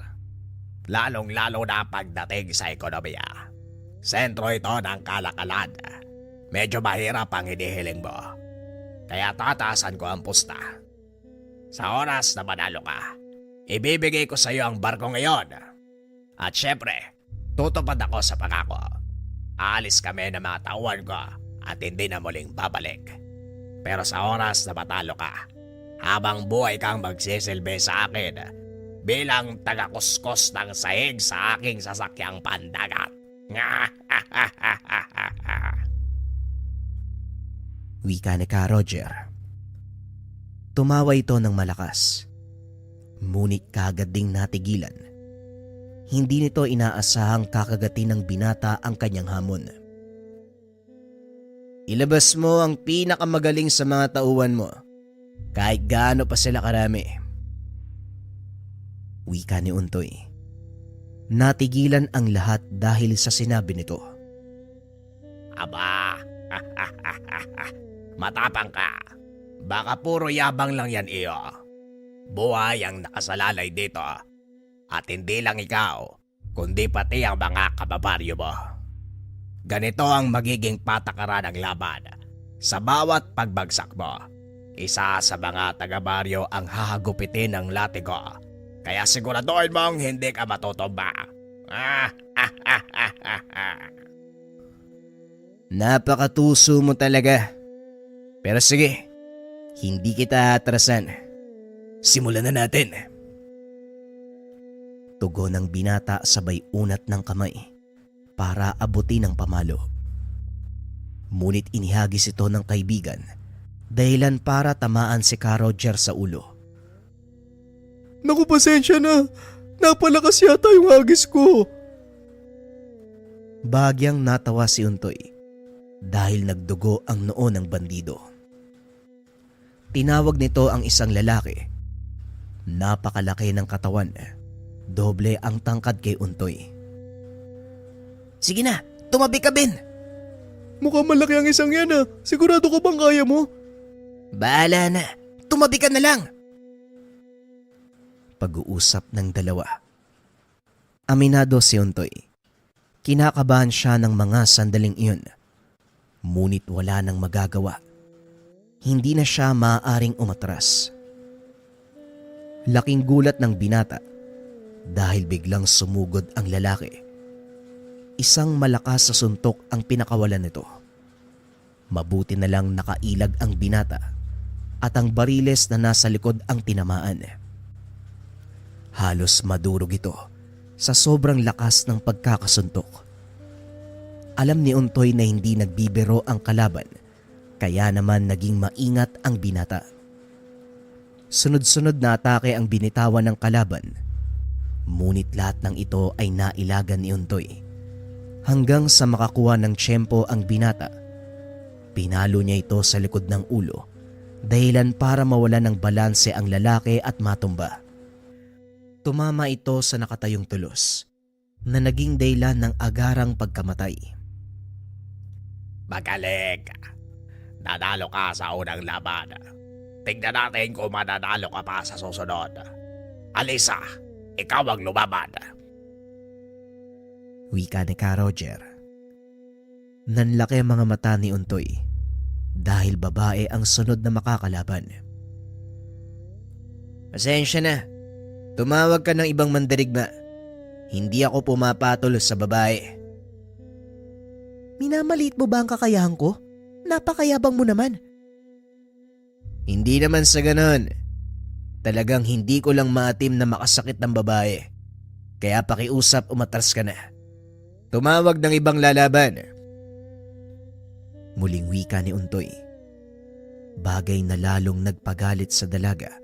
E: Lalong-lalo na pagdating sa ekonomiya. Sentro ito ng kalakalan. Medyo mahirap ang hinihiling mo. Kaya tataasan ko ang pusta. Sa oras na manalo ka, ibibigay ko sa iyo ang barko ngayon. At syempre, tutupad ako sa pangako. Aalis kami ng mga tauhan ko at hindi na muling babalik. Pero sa oras na matalo ka, habang buhay kang magsisilbi sa akin bilang taga-kuskos ng sahig sa aking sasakyang pandagat.
A: Wika ni Ka Roger. Tumawa ito ng malakas. Ngunit kagad ding natigilan. Hindi nito inaasahang kakagatin ng binata ang kanyang hamon.
C: Ilabas mo ang pinakamagaling sa mga tauhan mo, kahit gaano pa sila karami.
A: Wika ni Untoy. Natigilan ang lahat dahil sa sinabi nito.
E: Aba, matapang ka. Baka puro yabang lang yan iyo. Buhay ang nakasalalay dito at hindi lang ikaw, kundi pati ang mga kababaryo mo. Ganito ang magiging patakaran ng laban. Sa bawat pagbagsak mo, isa sa mga taga-baryo ang hahagupitin ng latigo. Kaya siguraduhin mong hindi ka matutumba.
C: Napakatuso mo talaga. Pero sige, hindi kita atrasan. Simulan na natin.
A: Tugon ng binata sabay unat ng kamay para abutin ang pamalo. Ngunit inihagis ito ng kaibigan dahilan para tamaan si Ka Roger sa ulo.
B: Naku, pasensya na. Napalakas yata yung hagis ko.
A: Bagyang natawa si Untoy dahil nagdugo ang noo ng bandido. Tinawag nito ang isang lalaki. Napakalaki ng katawan. Doble ang tangkad kay Untoy.
C: Sige na, tumabi ka, Ben.
B: Mukhang malaki ang isang yan ah. Sigurado ka bang kaya mo?
C: Bahala na. Tumabi ka na lang.
A: Pag-uusap ng dalawa. Aminado si Untoy. Kinakabahan siya ng mga sandaling iyon. Ngunit wala nang magagawa. Hindi na siya maaaring umatras. Laking gulat ng binata dahil biglang sumugod ang lalaki. Isang malakas sa suntok ang pinakawalan nito. Mabuti na lang nakailag ang binata at ang bariles na nasa likod ang tinamaan. Halos madurog ito sa sobrang lakas ng pagkakasuntok. Alam ni Untoy na hindi nagbibiro ang kalaban, kaya naman naging maingat ang binata. Sunod-sunod na atake ang binitawan ng kalaban. Ngunit lahat ng ito ay nailagan ni Untoy. Hanggang sa makakuha ng tiyempo ang binata. Pinalo niya ito sa likod ng ulo, dahilan para mawala ng balanse ang lalaki at matumba. Tumama ito sa nakatayong tulos, na naging dahilan ng agarang pagkamatay.
E: Magaling. Nanalo ka sa unang laban. Tingnan natin kung mananalo ka pa sa susunod. Alisa, ikaw ang lumaban.
A: Wika ni Ka Roger. Nanlaki ang mga mata ni Untoy dahil babae ang sunod na makakalaban. Pasensya na. Tumawag ka ng ibang mandirigma. Hindi ako pumapatol sa babae. Minamaliit mo ba ang kakayahan ko? Napakayabang mo naman. Hindi naman sa ganon. Talagang hindi ko lang maatim na makasakit ng babae. Kaya pakiusap, umatras ka na. Tumawag ng ibang lalaban. Muling wika ni Untoy. Bagay na lalong nagpagalit sa dalaga.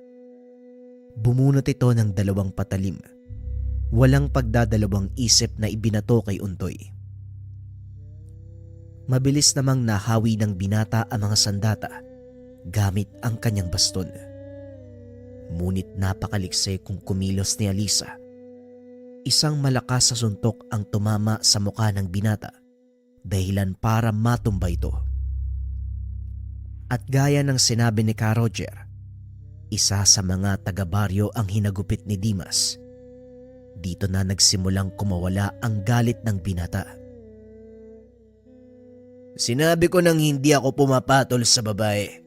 A: Bumunot ito ng dalawang patalim. Walang pagdadalawang isip na ibinato kay Untoy. Mabilis namang nahawi ng binata ang mga sandata gamit ang kanyang baston. Ngunit napakaliksay kung kumilos ni Alisa. Isang malakas sa suntok ang tumama sa mukha ng binata, dahilan para matumba ito. At gaya ng sinabi ni Ka Roger, isa sa mga taga-baryo ang hinagupit ni Dimas. Dito na nagsimulang kumawala ang galit ng binata. Sinabi ko nang hindi ako pumapatol sa babae.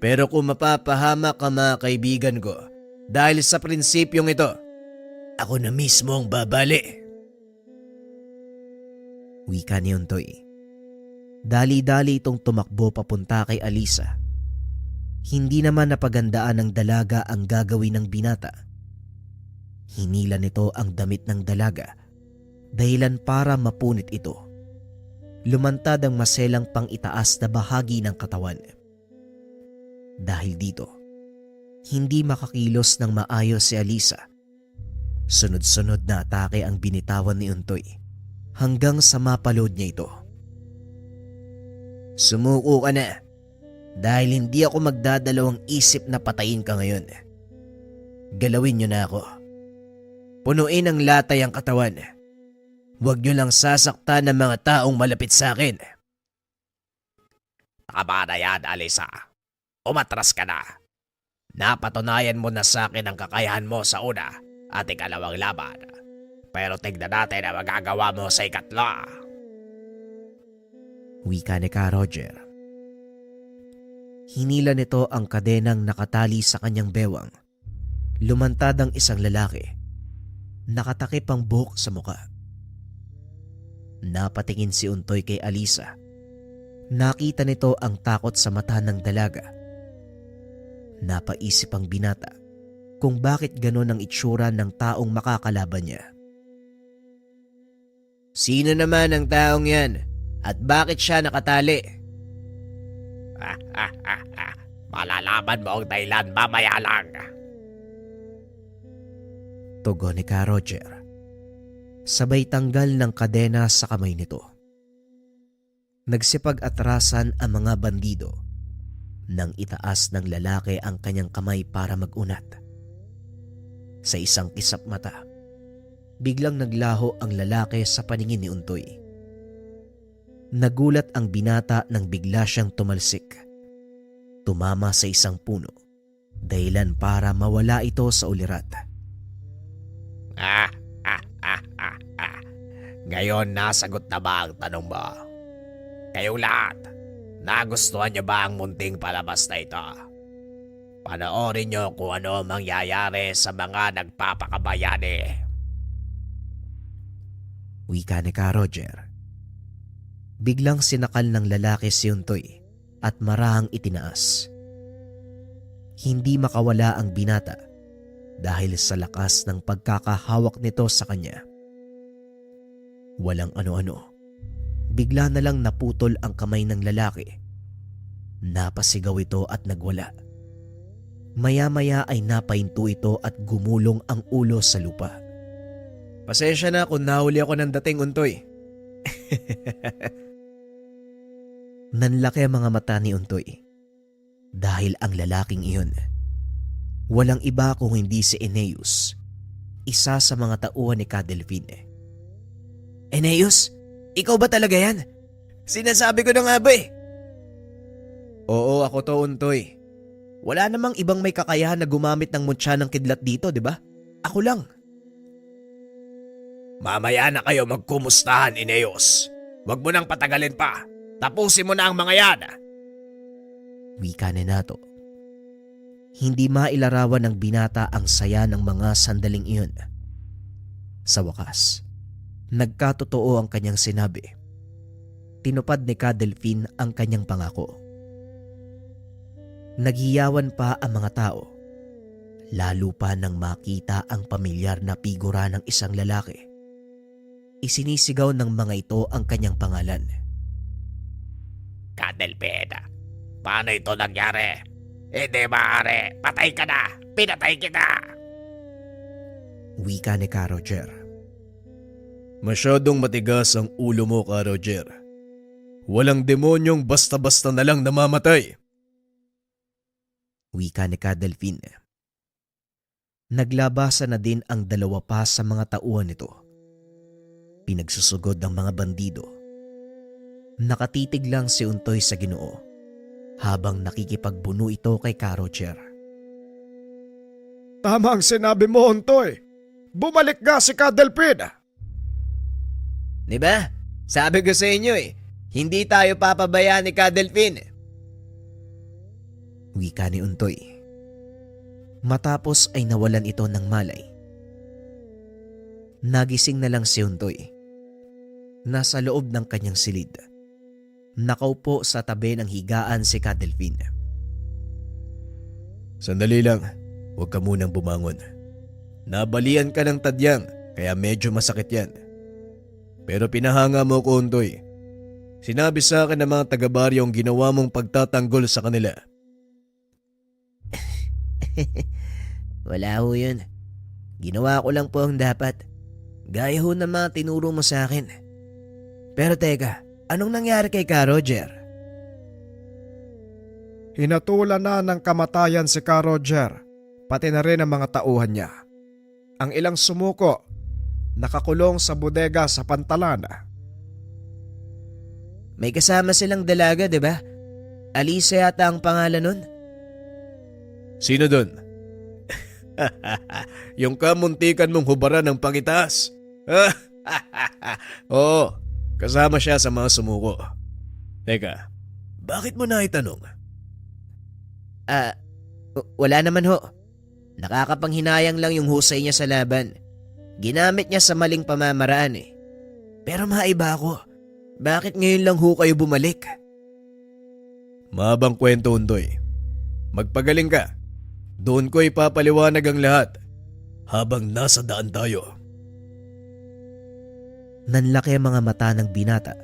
A: Pero kung mapapahamak ka mga kaibigan ko dahil sa prinsipyong ito, ako na mismo ang babali. Wika ni Untoy. Dali-dali itong tumakbo papunta kay Alisa. Hindi naman napagandaan ng dalaga ang gagawin ng binata. Hinila nito ang damit ng dalaga dahilan para mapunit ito. Lumantad ang maselang pang itaas na bahagi ng katawan. Dahil dito, hindi makakilos ng maayos si Alisa. Sunod-sunod na atake ang binitawan ni Untoy hanggang sa mapalood niya ito. Sumuko ka na dahil hindi ako magdadalawang isip na patayin ka ngayon. Galawin niyo na ako. Punuin ang latay ang katawan. Huwag niyo lang sasaktan ng mga taong malapit sa akin.
E: Tama na yan, Alisa. Umatras ka na. Napatunayan mo na sa akin ang kakayahan mo sa una at ikalawang laban. Pero tignan natin ang magagawa mo sa ikatlo.
A: Wika ni Ka Roger. Hinila nito ang kadenang nakatali sa kanyang bewang. Lumantad ang isang lalaki. Nakatakip ang buhok sa muka. Napatingin si Untoy kay Alisa. Nakita nito ang takot sa mata ng dalaga. Napaisip ang binata kung bakit ganon ang itsura ng taong makakalaban niya. Sino naman ang taong yan at bakit siya nakatali?
E: Malalaman mo ang dahilan mamaya lang.
A: Tugon ni Ka Roger. Sabay tanggal ng kadena sa kamay nito. Nagsipag-atrasan ang mga bandido nang itaas ng lalaki ang kanyang kamay para mag-unat. Sa isang kisap mata, biglang naglaho ang lalaki sa paningin ni Untoy. Nagulat ang binata nang bigla siyang tumalsik. Tumama sa isang puno, dahilan para mawala ito sa ulirat.
E: Ngayon nasagot na ba ang tanong mo? Kayong lahat, nagustuhan niyo ba ang munting palabas na ito? Panoorin niyo kung ano ang mangyayari sa mga nagpapakabayani.
A: Wika ni Ka Roger. Biglang sinakal ng lalaki si Untoy at marahang itinaas. Hindi makawala ang binata dahil sa lakas ng pagkakahawak nito sa kanya. Walang ano-ano. Bigla na lang naputol ang kamay ng lalaki. Napasigaw ito at nagwala. Maya-maya ay napahinto ito at gumulong ang ulo sa lupa.
D: Pasensya na kung nahuli ako ng dating, Untoy.
A: Nanlaki ang mga mata ni Untoy dahil ang lalaking iyon walang iba kung hindi si Eneus, isa sa mga tauhan ni Cadelphine. Eneus, ikaw ba talaga yan? Sinasabi ko na nga ba eh.
D: Oo, ako to, Untoy.
A: Wala namang ibang may kakayahan na gumamit ng mutya ng kidlat dito, di ba? Ako lang.
E: Mamaya na kayo magkumustahan, Ineos. Huwag mo nang patagalin pa. Tapusin mo na ang mga yan.
A: Wika ni Nato. Hindi mailarawan ng binata ang saya ng mga sandaling iyon. Sa wakas, nagkatotoo ang kanyang sinabi. Tinupad ni Cadelphine ang kanyang pangako. Naghiyawan pa ang mga tao, lalo pa nang makita ang pamilyar na figura ng isang lalaki. Isinisigaw ng mga ito ang kanyang pangalan.
E: Cadelphine, paano ito nangyari? Hindi maaari. Patay ka na. Pinatay kita.
A: Wika ni Ka Roger.
D: Masyadong matigas ang ulo mo, Ka Roger. Walang demonyong basta-basta na lang namamatay.
A: Wika ni Cadelphine. Naglabasa na din ang dalawa pa sa mga tauhan nito. Pinagsusugod ng mga bandido. Nakatitig lang si Untoy sa Ginoo habang nakikipagbuno ito kay Ka Roger.
B: Tama ang sinabi mo, Untoy. Bumalik nga si Cadelphine.
A: Diba? Sabi ko sa inyo hindi tayo papabayaan ni Cadelphine. Wika ni Untoy. Matapos ay nawalan ito ng malay. Nagising na lang si Untoy. Nasa loob ng kanyang silid. Nakaupo sa tabi ng higaan si Cadelphine.
D: Sandali lang, huwag ka munang bumangon. Nabalian ka ng tadyang, kaya medyo masakit yan. Pero pinahanga mo ko, Untoy. Sinabi sa akin ng mga taga-baryo ang ginawa mong pagtatanggol sa kanila.
A: Wala ho yun. Ginawa ko lang po ang dapat. Gaya ho ng mga tinuro mo sa akin. Pero teka, anong nangyari kay Ka Roger?
B: Hinatulan na ng kamatayan si Ka Roger, pati na rin ang mga tauhan niya. Ang ilang sumuko, nakakulong sa bodega sa Pantalan.
A: May kasama silang dalaga, di ba? Alisa yata ang pangalan nun.
D: Sino dun? Yung kamuntikan mong hubaran ng pangitaas. Oo, kasama siya sa mga sumuko. Teka, bakit mo na itanong?
A: Wala naman ho. Nakakapanghinayang lang yung husay niya sa laban. Ginamit niya sa maling pamamaraan Pero maiba ako. Bakit ngayon lang ho kayo bumalik?
D: Mahabang kwento, Untoy. Magpagaling ka. Doon ko ipapaliwanag ang lahat habang nasa daan tayo.
A: Nanlaki ang mga mata ng binata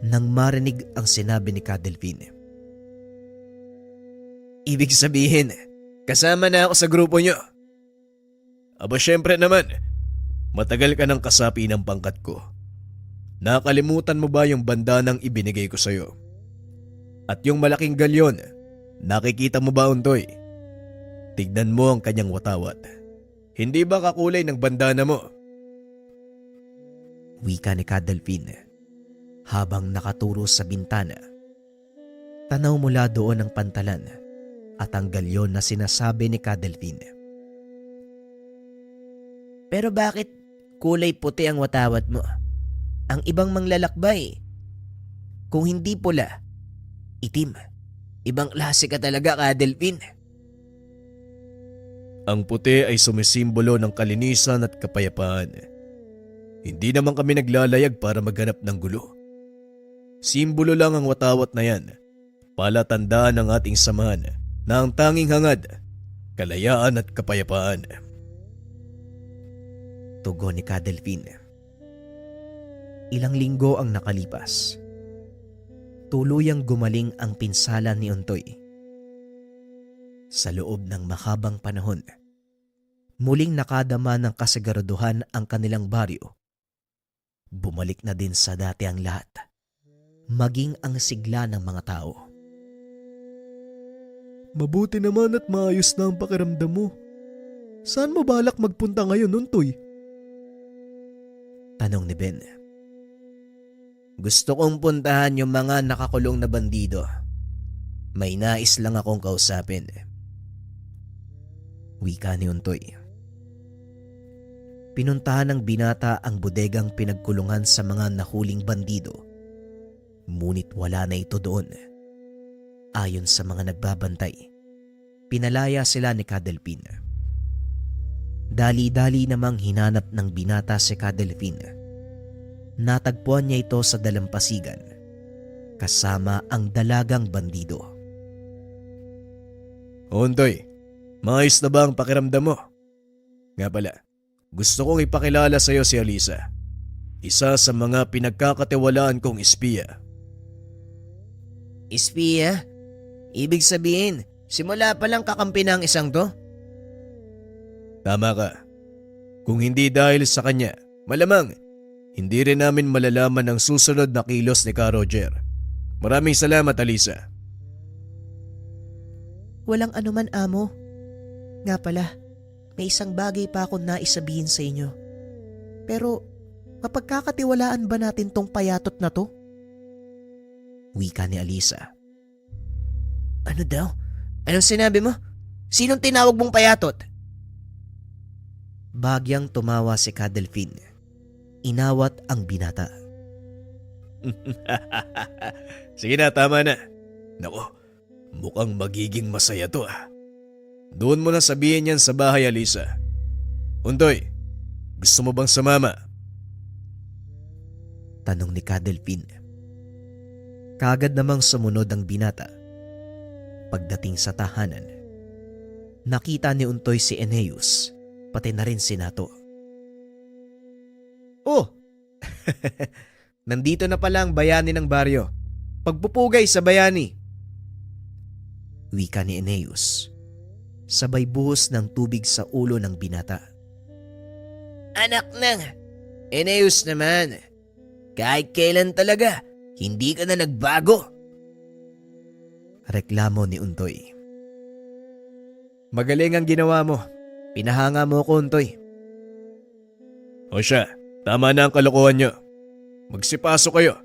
A: nang marinig ang sinabi ni Cadelphine. Ibig sabihin, kasama na ako sa grupo niyo.
D: Aba syempre naman, matagal ka ng kasapi ng pangkat ko. Nakalimutan mo ba yung bandanang ibinigay ko sa'yo? At yung malaking galyon, nakikita mo ba, Untoy? Tignan mo ang kanyang watawat. Hindi ba kakulay ng bandana mo?
A: Wika ni Cadelphine habang nakaturo sa bintana. Tanaw mula doon ang pantalan at ang galyon na sinasabi ni Cadelphine. Pero bakit kulay puti ang watawat mo? Ang ibang manglalakbay, kung hindi pula, itim. Ibang klase ka talaga, Cadelphine.
D: Ang puti ay sumisimbolo ng kalinisan at kapayapaan. Hindi naman kami naglalayag para maghanap ng gulo. Simbolo lang ang watawat na yan. Palatandaan ng ating samahan na ang tanging hangad, kalayaan at kapayapaan.
A: Tugon ni Cadelphine. Ilang linggo ang nakalipas. Tuluyang gumaling ang pinsala ni Untoy. Sa loob ng mahabang panahon, muling nakadama ng kasiguraduhan ang kanilang baryo. Bumalik na din sa dati ang lahat, maging ang sigla ng mga tao.
D: Mabuti naman at maayos na ang pakiramdam mo. Saan mo balak magpunta ngayon, Untoy?
A: Tanong ni Ben. Gusto kong puntahan yung mga nakakulong na bandido. May nais lang akong kausapin. Wika ni Untoy. Pinuntahan ng binata ang bodegang pinagkulungan sa mga nahuling bandido. Ngunit wala na ito doon. Ayon sa mga nagbabantay, pinalaya sila ni Cadelpin. Dali-dali namang hinanap ng binata si Cadelpin. Natagpuan niya ito sa dalampasigan, kasama ang dalagang bandido.
D: Untoy, maayos na ba ang pakiramdam mo? Nga pala, gusto kong ipakilala sa iyo si Alisa. Isa sa mga pinagkakatiwalaan kong espiya.
C: Espiya? Ibig sabihin, simula pa lang kakampi ng isang to?
D: Tama ka. Kung hindi dahil sa kanya, malamang hindi rin namin malalaman ang susunod na kilos ni Ka Roger. Maraming salamat, Alisa.
C: Walang anuman, amo. Nga pala, may isang bagay pa akong naisabihin sa inyo. Pero, mapagkakatiwalaan ba natin tong payatot na to?
A: Wika ni Alisa.
C: Ano daw? Anong sinabi mo? Sinong tinawag mong payatot?
A: Bagyang tumawa si Cadelpin. Inawat ang binata.
D: Sige na, tama na. Naku, mukhang magiging masaya to ah. Doon mo na sabihin yan sa bahay, Alisa. Untoy, gusto mo bang sumama?
A: Tanong ni Cadelpin. Kagad namang sumunod ang binata. Pagdating sa tahanan, nakita ni Untoy si Eneus, pati na rin si Nato. Oh! Nandito na pala ang bayani ng baryo. Pagpupugay sa bayani. Wika ni Eneus. Sabay buhos ng tubig sa ulo ng binata.
C: Anak ng Eneus naman. Kahit kailan talaga, hindi ka na nagbago.
A: Reklamo ni Untoy. Magaling ang ginawa mo. Pinahanga mo ko, Untoy.
D: O siya, tama na ang kalokohan nyo. Magsipasok kayo.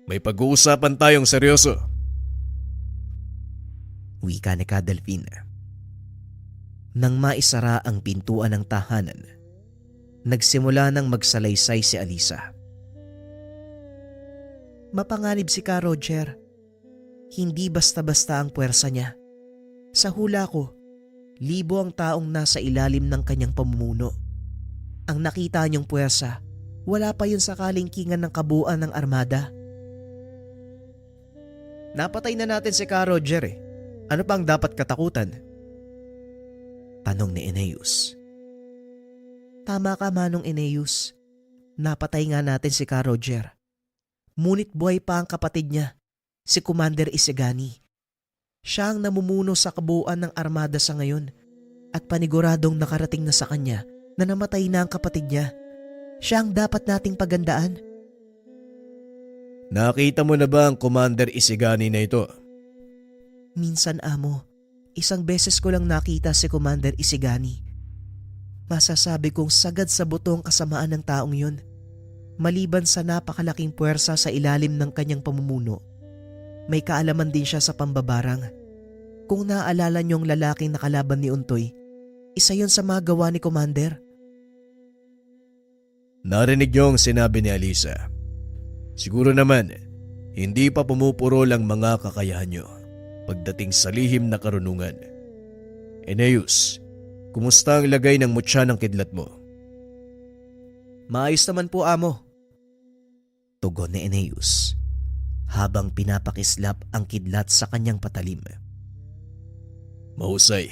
D: May pag-uusapan tayong seryoso.
A: Wika ni Cadelpin. Nang maisara ang pintuan ng tahanan, nagsimula nang magsalaysay si Alisa. Mapanganib si Ka Roger. Hindi basta-basta ang puwersa niya. Sa hula ko, 1,000 ang taong nasa ilalim ng kanyang pamumuno. Ang nakita niyong puwersa, wala pa yun sa kalingkingan ng kabuuan ng armada. Napatay na natin si Ka Roger eh. Ano pang dapat katakutan? Tanong ni Eneus. Tama ka, Manong Eneus. Napatay nga natin si Ka Roger. Ngunit buhay pa ang kapatid niya, si Commander Isigani. Siya ang namumuno sa kabuuan ng armada sa ngayon at paniguradong nakarating na sa kanya na namatay na ang kapatid niya. Siya ang dapat nating pagandaan.
D: Nakita mo na ba ang Commander Isigani na ito?
A: Minsan, amo, isang beses ko lang nakita si Commander Isigani. Masasabi kong sagad sa buto ang kasamaan ng taong yun. Maliban sa napakalaking puwersa sa ilalim ng kanyang pamumuno, may kaalaman din siya sa pambabarang. Kung naaalala niyong lalaking nakalaban ni Untoy, isa yon sa mga gawa ni Commander.
D: Narinig niyo ang sinabi ni Alisa. Siguro naman, hindi pa pumupurol ang mga kakayahan niyo pagdating sa lihim na karunungan. Eneus, kumusta ang lagay ng mutya ng kidlat mo?
A: Maayos naman po, amo. Tugon ni Eneus habang pinapakislap ang kidlat sa kanyang patalim.
D: Mahusay.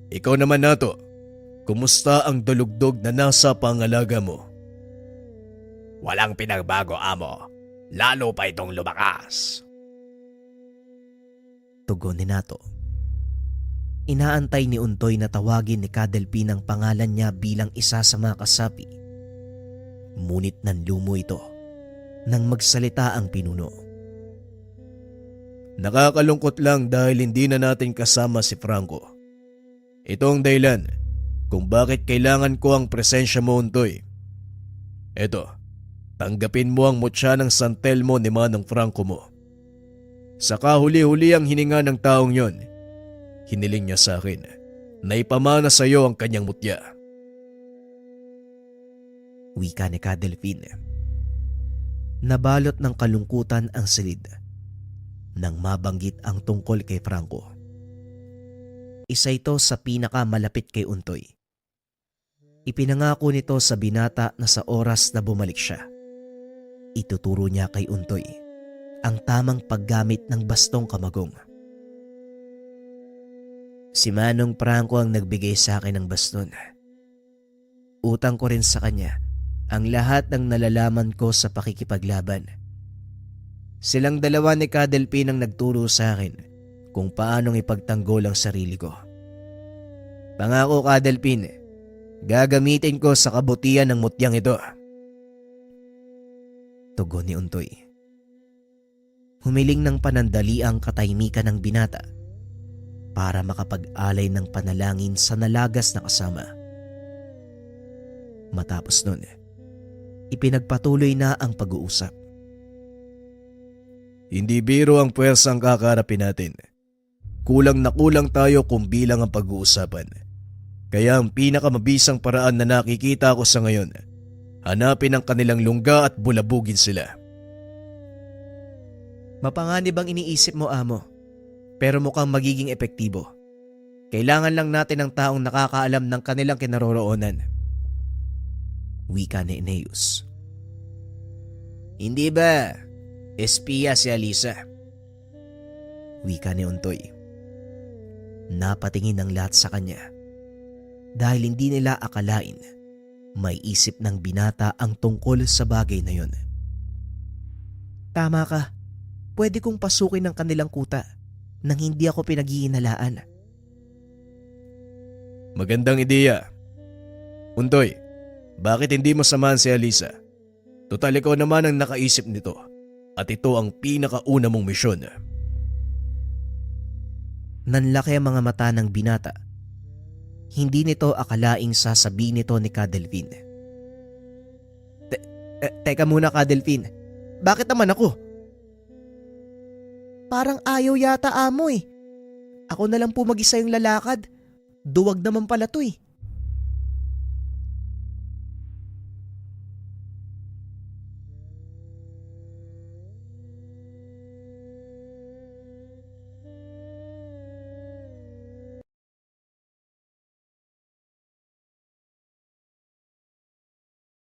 D: Ikaw naman, Nato. Kumusta ang dulugdog na nasa pangalaga mo?
E: Walang pinagbago, amo. Lalo pa itong lumakas.
A: Tugon ni Nato. Inaantay ni Untoy na tawagin ni Cadelpin ang pangalan niya bilang isa sa mga kasapi. Ngunit nanlumo ito nang magsalita ang pinuno.
D: Nakakalungkot lang dahil hindi na natin kasama si Franco. Ito ang dahilan kung bakit kailangan ko ang presensya mo, Untoy. Eto, tanggapin mo ang mutya ng San Telmo ni Manong Franco mo. Saka huli-huli ang hininga ng taong yon. Hiniling niya sa akin na ipamana sa iyo ang kanyang mutya.
A: Wika ni Cadelpin. Nabalot ng kalungkutan ang silid nang mabanggit ang tungkol kay Franco. Isa ito sa pinakamalapit kay Untoy. Ipinangako nito sa binata na sa oras na bumalik siya, ituturo niya kay Untoy ang tamang paggamit ng bastong kamagong. Si Manong Franco ang nagbigay sa akin ng baston. Utang ko rin sa kanya ang lahat ng nalalaman ko sa pakikipaglaban. Silang dalawa ni Cadelpin ang nagturo sa akin kung paanong ipagtanggol ang sarili ko. Pangako, Cadelpin, gagamitin ko sa kabutihan ng mutyang ito. Tugon ni Untoy. Humiling ng panandali ang katahimikan ng binata para makapag-alay ng panalangin sa nalagas na kasama. Matapos nun, ipinagpatuloy na ang pag-uusap.
D: Hindi biro ang puwersang kakarapin natin. Kulang na kulang tayo kung bilang ang pag-uusapan. Kaya ang pinakamabisang paraan na nakikita ko sa ngayon, hanapin ang kanilang lungga at bulabugin sila.
A: Mapanganib ang iniisip mo, Amo, pero mukhang magiging epektibo. Kailangan lang natin ng taong nakakaalam ng kanilang kinaroroonan. Wika ni Eneus. Hindi ba espiya si Alisa? Wika ni Untoy. Napatingin ang lahat sa kanya dahil hindi nila akalain may isip ng binata ang tungkol sa bagay na yon. Tama ka. Pwede kong pasukin ang kanilang kuta nang hindi ako pinaghihinalaan.
D: Magandang ideya. Untoy, bakit hindi mo samahan si Alisa? Total ikaw naman ang nakaisip nito at ito ang pinakauna mong misyon.
A: Nanlaki ang mga mata ng binata. Hindi nito akalaing sasabihin nito ni Cadelpin. Teka muna, Cadelpin. Bakit naman ako? Parang ayaw yata, Amo eh. Ako na lang po mag-isa yung lalakad. Duwag naman pala to eh.